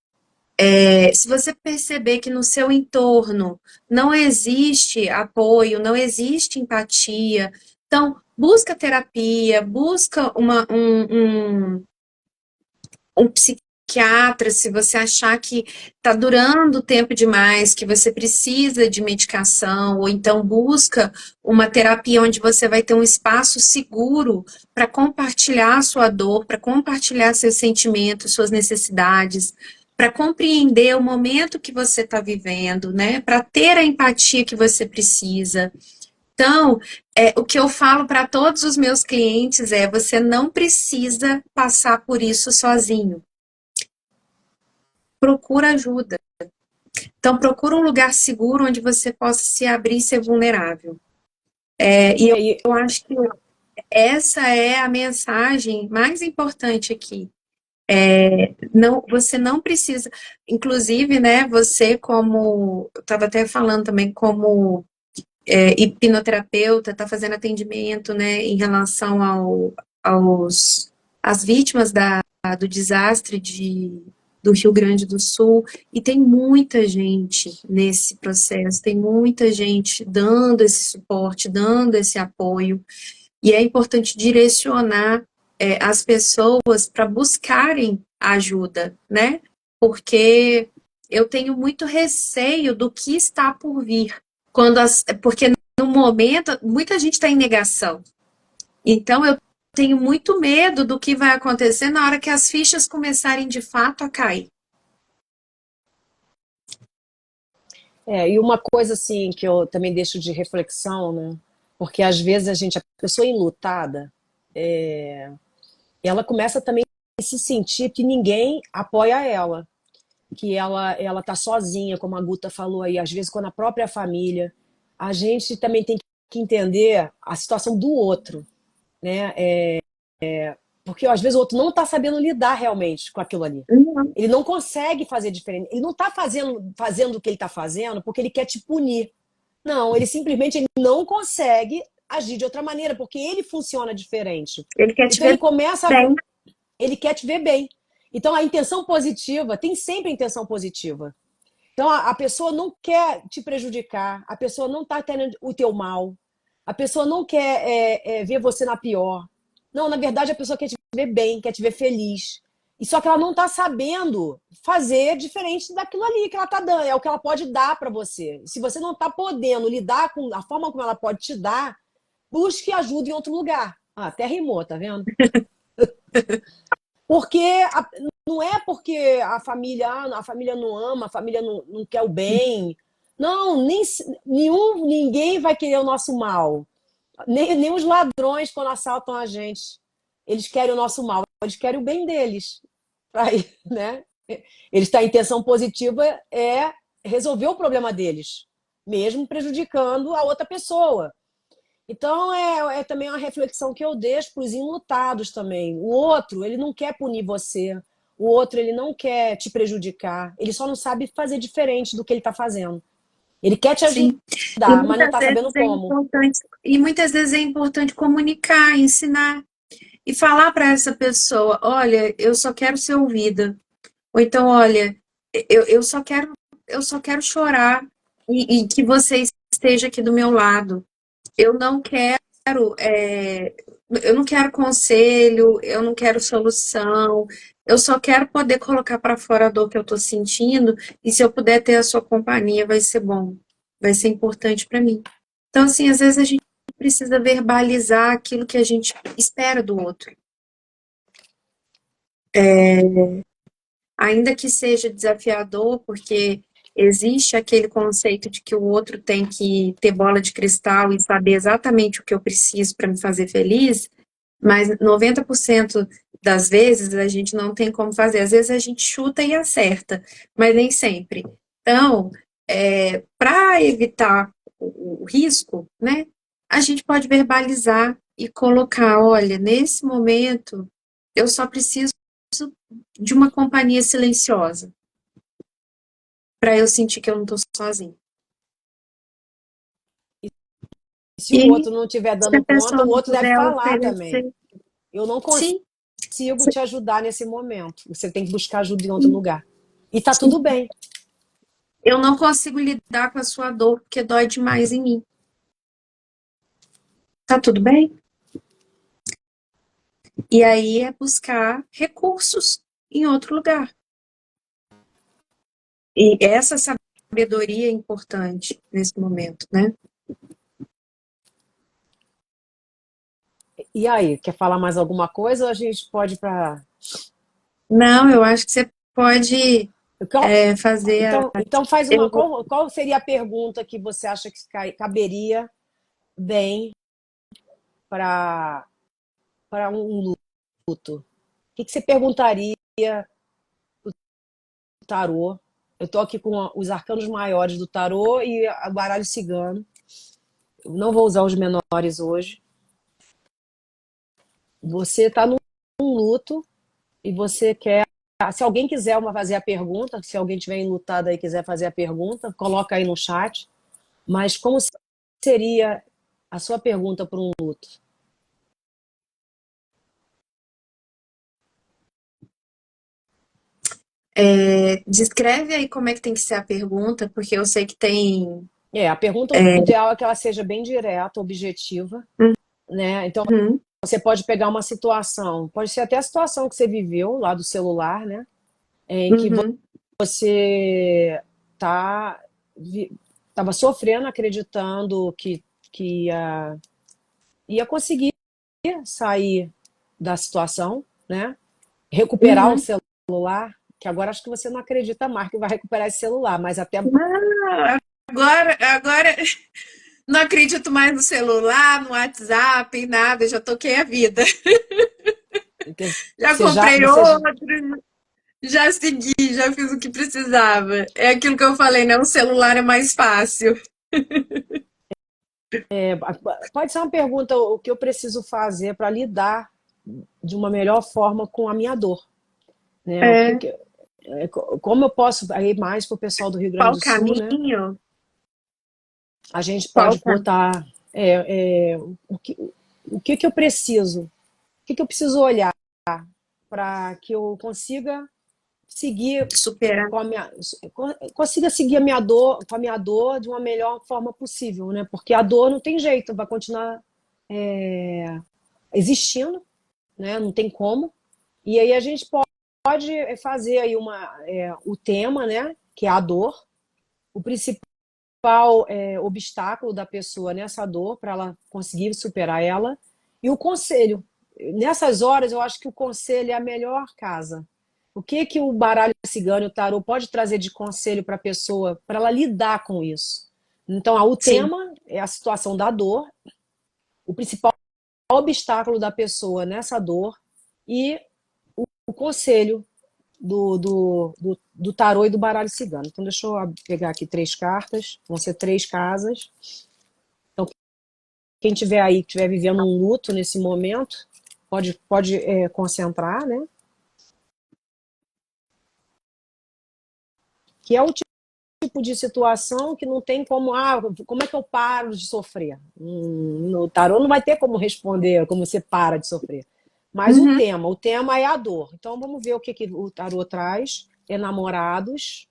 Se você perceber que no seu entorno não existe apoio, não existe empatia, então busca terapia, busca um psiquiatra, se você achar que está durando tempo demais, que você precisa de medicação, ou então busca uma terapia onde você vai ter um espaço seguro para compartilhar a sua dor, para compartilhar seus sentimentos, suas necessidades, para compreender o momento que você está vivendo, né? Para ter a empatia que você precisa. Então, o que eu falo para todos os meus clientes é: você não precisa passar por isso sozinho. Procura ajuda. Então, procura um lugar seguro onde você possa se abrir e ser vulnerável. E É, e- eu acho que essa é a mensagem mais importante aqui. Não, você não precisa, inclusive, né, você como, eu estava até falando também como hipnoterapeuta, está fazendo atendimento, né, em relação às vítimas do desastre do Rio Grande do Sul, e tem muita gente nesse processo, tem muita gente dando esse suporte, dando esse apoio, e é importante direcionar as pessoas para buscarem ajuda, né? Porque eu tenho muito receio do que está por vir. Porque no momento, muita gente está em negação. Então, eu tenho muito medo do que vai acontecer na hora que as fichas começarem de fato a cair. e uma coisa assim que eu também deixo de reflexão, né? Porque às vezes a pessoa enlutada, ela começa também a se sentir que ninguém apoia ela, que ela tá sozinha, como a Guta falou aí, às vezes quando a própria família, a gente também tem que entender a situação do outro, né? Porque às vezes o outro não está sabendo lidar realmente com aquilo ali. Uhum. Ele não consegue fazer diferente. Ele não está fazendo o que ele está fazendo porque ele quer te punir. Não, ele não consegue agir de outra maneira, porque ele funciona diferente. Ele quer te Então ele ver começa a, bem. ele quer te ver bem. Então a intenção positiva, tem sempre a intenção positiva. Então a pessoa não quer te prejudicar, a pessoa não está querendo o teu mal, a pessoa não quer ver você na pior. Não, na verdade a pessoa quer te ver bem, quer te ver feliz. E só que ela não está sabendo fazer diferente daquilo ali que ela está dando, é o que ela pode dar para você. Se você não está podendo lidar com a forma como ela pode te dar, busque ajuda em outro lugar. Ah, até rimou, tá vendo? Porque não é porque a família não ama, a família não quer o bem. Não, ninguém vai querer o nosso mal. Nem os ladrões, quando assaltam a gente, eles querem o nosso mal, eles querem o bem deles. Aí, né? A intenção positiva é resolver o problema deles, mesmo prejudicando a outra pessoa. Então, também uma reflexão que eu deixo para os enlutados também. O outro, ele não quer punir você. O outro, ele não quer te prejudicar. Ele só não sabe fazer diferente do que ele está fazendo. Ele quer te Sim. ajudar, mas não está sabendo como. E muitas vezes é importante comunicar, ensinar e falar para essa pessoa: olha, eu só quero ser ouvida. Ou então, olha, eu só quero chorar e que você esteja aqui do meu lado. Eu não quero, eu não quero conselho, eu não quero solução. Eu só quero poder colocar para fora a dor que eu estou sentindo, e se eu puder ter a sua companhia, vai ser bom, vai ser importante para mim. Então, assim, às vezes a gente precisa verbalizar aquilo que a gente espera do outro. Ainda que seja desafiador, porque existe aquele conceito de que o outro tem que ter bola de cristal e saber exatamente o que eu preciso para me fazer feliz, mas 90% das vezes a gente não tem como fazer. Às vezes a gente chuta e acerta, mas nem sempre. Então, para evitar o risco, né, a gente pode verbalizar e colocar: olha, nesse momento eu só preciso de uma companhia silenciosa, para eu sentir que eu não estou sozinha. Se o E outro não estiver se a dando conta, pessoa o não outro deve puder falar também. oferecer, Eu não sim, consigo te ajudar nesse momento. Você tem que buscar ajuda em outro sim, lugar. E tá sim. tudo bem. Eu não consigo lidar com a sua dor porque dói demais em mim. Tá tudo bem? E aí é buscar recursos. em outro lugar. E essa sabedoria é importante nesse momento, né? E aí, quer falar mais alguma coisa ou a gente pode ir para. Não, eu acho que você pode Qual, fazer então faz uma. eu vou- Qual seria a pergunta que você acha que caberia bem para um luto? O que você perguntaria do tarô? Eu estou aqui com os arcanos maiores do tarô e o baralho cigano. Eu não vou usar os menores hoje. Você está num luto e você quer. Se alguém quiser fazer a pergunta, se alguém tiver enlutado aí e quiser fazer a pergunta, coloca aí no chat. Mas como seria a sua pergunta para um luto? descreve aí como é que tem que ser a pergunta, porque eu sei que tem. A pergunta, o ideal é que ela seja bem direta, objetiva, né? Então Uhum, você pode pegar uma situação, pode ser até a situação que você viveu lá do celular, né? Em que uhum, você tá estava sofrendo, acreditando que ia conseguir sair da situação, né? Recuperar o uhum. celular, que agora acho que você não acredita mais que vai recuperar esse celular, mas até Não, agora não acredito mais no celular, no WhatsApp, em nada, já toquei a vida. que Já você já comprei você outro, já segui, já fiz o que precisava. É aquilo que eu falei, né? O celular é mais fácil. pode ser uma pergunta o que eu preciso fazer para lidar de uma melhor forma com a minha dor, né? É, Como eu posso ir mais para o pessoal do Rio Grande qual do Sul, né? caminho? A gente Qual pode caminho? botar o que eu preciso, que eu preciso olhar para que eu consiga seguir Superar. com a minha, consiga seguir a minha dor, com a minha dor de uma melhor forma possível, né? Porque a dor não tem jeito, vai continuar existindo, né? Não tem como. E aí a gente pode fazer aí o tema, né? Que é a dor, o principal obstáculo da pessoa nessa dor para ela conseguir superar ela e o conselho. Nessas horas eu acho que o conselho é a melhor casa. O que o baralho cigano e o tarô pode trazer de conselho para a pessoa para ela lidar com isso? Então, o Sim. tema é a situação da dor, o principal obstáculo da pessoa nessa dor e o conselho do tarô e do baralho cigano. Então, deixa eu pegar aqui 3 cartas, vão ser 3 casas. Então, quem tiver aí, que estiver vivendo um luto nesse momento, pode concentrar, né? Que é o tipo de situação que não tem como é que eu paro de sofrer? No tarô não vai ter como responder como você para de sofrer. Mas Uhum. o tema é a dor. Então vamos ver que o tarô traz. Enamorados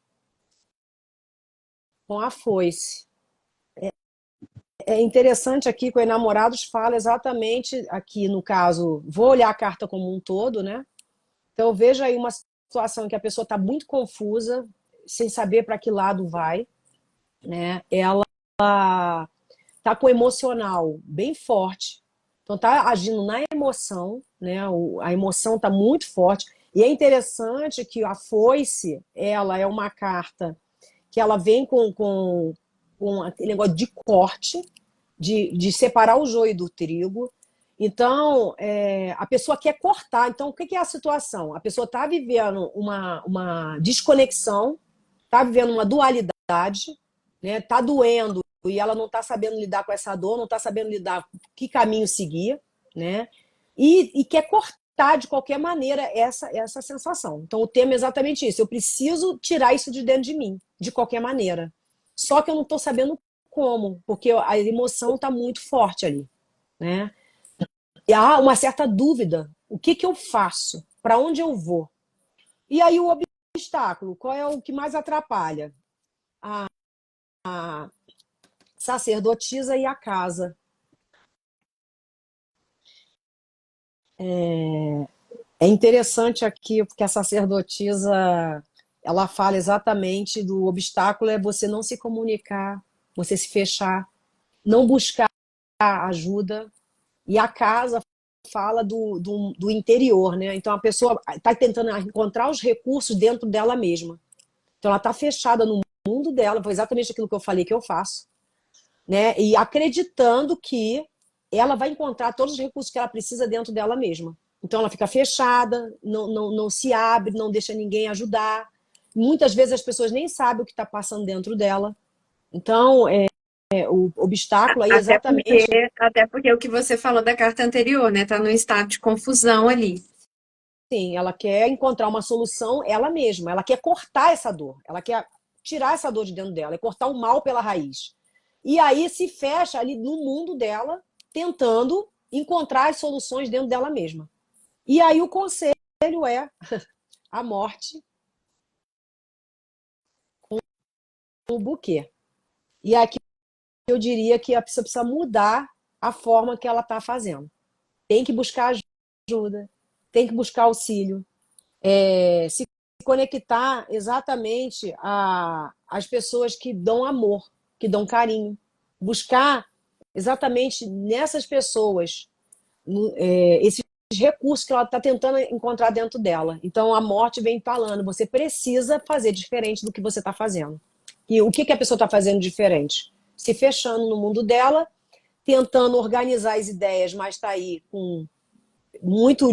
com a foice. É interessante aqui que o enamorados fala exatamente aqui no caso, vou olhar a carta como um todo, né? Então veja aí uma situação em que a pessoa está muito confusa, sem saber para que lado vai, né? Ela tá com o emocional bem forte, então tá agindo na emoção, né? A emoção tá muito forte. E é interessante que a foice, ela é uma carta que ela vem com aquele negócio de corte, de separar o joio do trigo. Então, a pessoa quer cortar. Então, o que é a situação? A pessoa está vivendo uma desconexão, está vivendo uma dualidade, né? Está doendo e ela não está sabendo lidar com essa dor, não está sabendo lidar que caminho seguir, né? E quer cortar de qualquer maneira essa sensação. Então, o tema é exatamente isso. Eu preciso tirar isso de dentro de mim, de qualquer maneira. Só que eu não estou sabendo como, porque a emoção está muito forte ali, né? E há uma certa dúvida. O que eu faço? Para onde eu vou? E aí o obstáculo, qual é o que mais atrapalha? A sacerdotisa e a casa. É interessante aqui, porque a sacerdotisa, ela fala exatamente do obstáculo é você não se comunicar, você se fechar, não buscar ajuda. E a casa fala do interior, né? Então a pessoa está tentando encontrar os recursos dentro dela mesma. Então ela está fechada no mundo dela, foi exatamente aquilo que eu falei que eu faço, né? E acreditando que ela vai encontrar todos os recursos que ela precisa dentro dela mesma. Então ela fica fechada, não se abre, não deixa ninguém ajudar. Muitas vezes as pessoas nem sabem o que está passando dentro dela. Então, o obstáculo aí Até porque, exatamente, até porque o que você falou da carta anterior, né? Tá num estado de confusão ali. sim, ela quer encontrar uma solução ela mesma, ela quer cortar essa dor, ela quer tirar essa dor de dentro dela, é cortar o mal pela raiz. E aí se fecha ali no mundo dela, tentando encontrar as soluções dentro dela mesma. E aí o conselho é a morte no buquê. E aqui eu diria que a pessoa precisa mudar a forma que ela está fazendo. Tem que buscar ajuda, tem que buscar auxílio, se conectar exatamente às pessoas que dão amor, que dão carinho. Buscar exatamente nessas pessoas esses recursos que ela está tentando encontrar dentro dela. Então a morte vem falando, você precisa fazer diferente do que você está fazendo. E o que, que a pessoa está fazendo diferente? Se fechando no mundo dela, tentando organizar as ideias, mas está aí com muito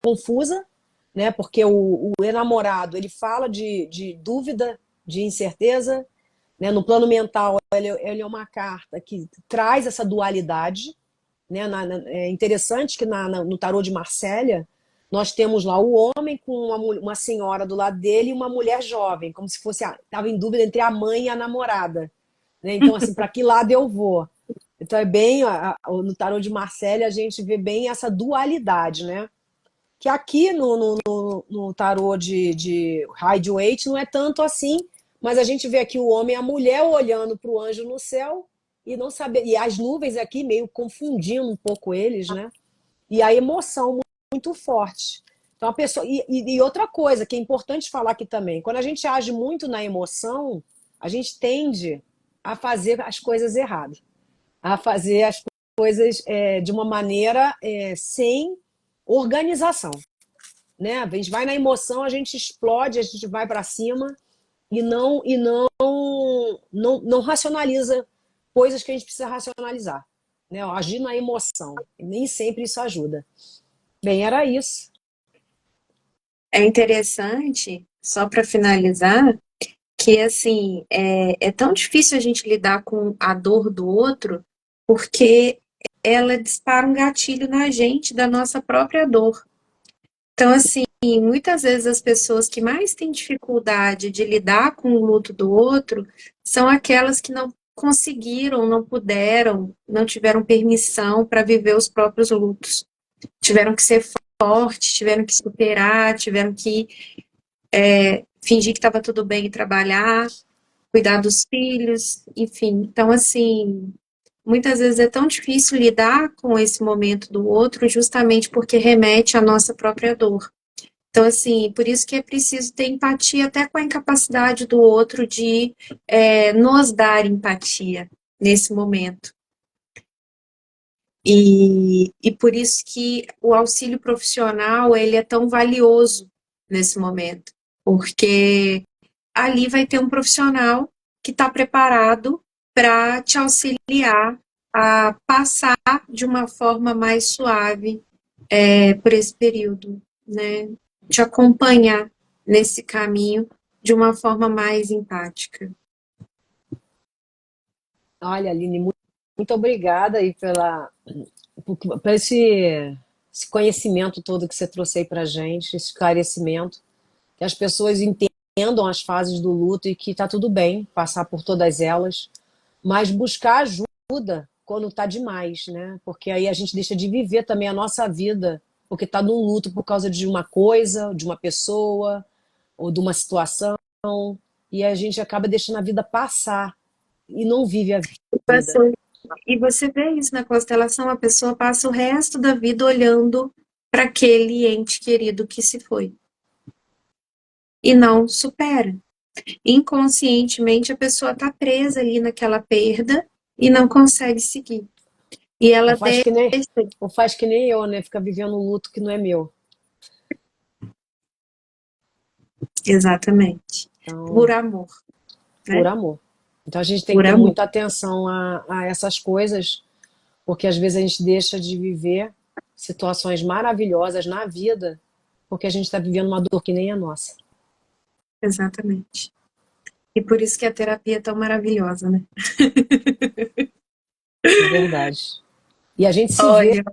confusa, né? Porque o enamorado ele fala de dúvida, de incerteza, né? No plano mental ele é uma carta que traz essa dualidade, né? É interessante que no tarô de Marsella nós temos lá o homem com uma senhora do lado dele e uma mulher jovem, como se fosse estava em dúvida entre a mãe e a namorada, né? Então assim, para que lado eu vou? Então é bem no tarô de Marsella a gente vê bem essa dualidade, né? Que aqui no tarô de Rider-Waite não é tanto assim, mas a gente vê aqui o homem e a mulher olhando para o anjo no céu e não saber, e as nuvens aqui meio confundindo um pouco eles, né? E a emoção muito forte. Então a pessoa e outra coisa que é importante falar aqui também, quando a gente age muito na emoção, a gente tende a fazer as coisas erradas, a fazer as coisas de uma maneira sem organização, né? A gente vai na emoção, a gente explode, a gente vai para cima e não racionaliza coisas que a gente precisa racionalizar, né? Agir na emoção. E nem sempre isso ajuda. Bem, era isso. É interessante, só para finalizar, que assim, é tão difícil a gente lidar com a dor do outro, porque ela dispara um gatilho na gente da nossa própria dor. Então, assim, muitas vezes as pessoas que mais têm dificuldade de lidar com o luto do outro são aquelas que não conseguiram, não puderam, não tiveram permissão para viver os próprios lutos. Tiveram que ser fortes, tiveram que superar, tiveram que fingir que estava tudo bem e trabalhar, cuidar dos filhos, enfim. Então, assim, muitas vezes é tão difícil lidar com esse momento do outro justamente porque remete à nossa própria dor. Então, assim, por isso que é preciso ter empatia até com a incapacidade do outro de nos dar empatia nesse momento. E por isso que o auxílio profissional, ele é tão valioso nesse momento, porque ali vai ter um profissional que está preparado para te auxiliar a passar de uma forma mais suave por esse período, né? Te acompanhar nesse caminho de uma forma mais empática. Olha, Aline, muito obrigada aí por esse conhecimento todo que você trouxe aí para gente, esse esclarecimento, que as pessoas entendam as fases do luto e que está tudo bem passar por todas elas, mas buscar ajuda quando está demais, né? Porque aí a gente deixa de viver também a nossa vida, porque está no luto por causa de uma coisa, de uma pessoa ou de uma situação, e a gente acaba deixando a vida passar e não vive a vida. E você vê isso na constelação, a pessoa passa o resto da vida olhando para aquele ente querido que se foi. E não supera. Inconscientemente, a pessoa está presa ali naquela perda e não consegue seguir. E Ou ela faz deixa. que nem, ou faz que nem eu, né? Fica vivendo um luto que não é meu. Exatamente. Por Então, amor, por né? amor. Então a gente tem que Por ter amor. muita atenção a essas coisas, porque às vezes a gente deixa de viver situações maravilhosas na vida, porque a gente está vivendo uma dor que nem a nossa. Exatamente. E por isso que a terapia é tão maravilhosa, né? É verdade. E Olha,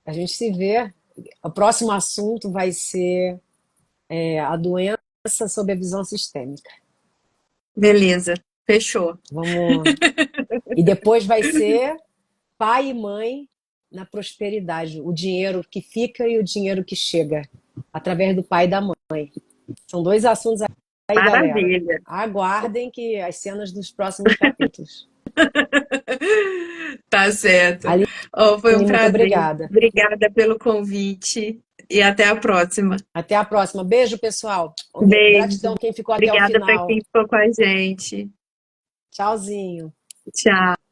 a gente se vê. O próximo assunto vai ser a doença sob a visão sistêmica. beleza. Fechou. Vamos. E depois vai ser pai e mãe na prosperidade, o dinheiro que fica e o dinheiro que chega, através do pai e da mãe. São dois assuntos aí, galera. Maravilha. Aguardem que as cenas dos próximos capítulos. Tá certo. Aline, Oh, foi um muito prazer. obrigada. Obrigada pelo convite e até a próxima. Até a próxima. Beijo, pessoal. Beijo. Gratidão quem ficou até o Obrigada para final. quem ficou com a gente. Tchauzinho. Tchau.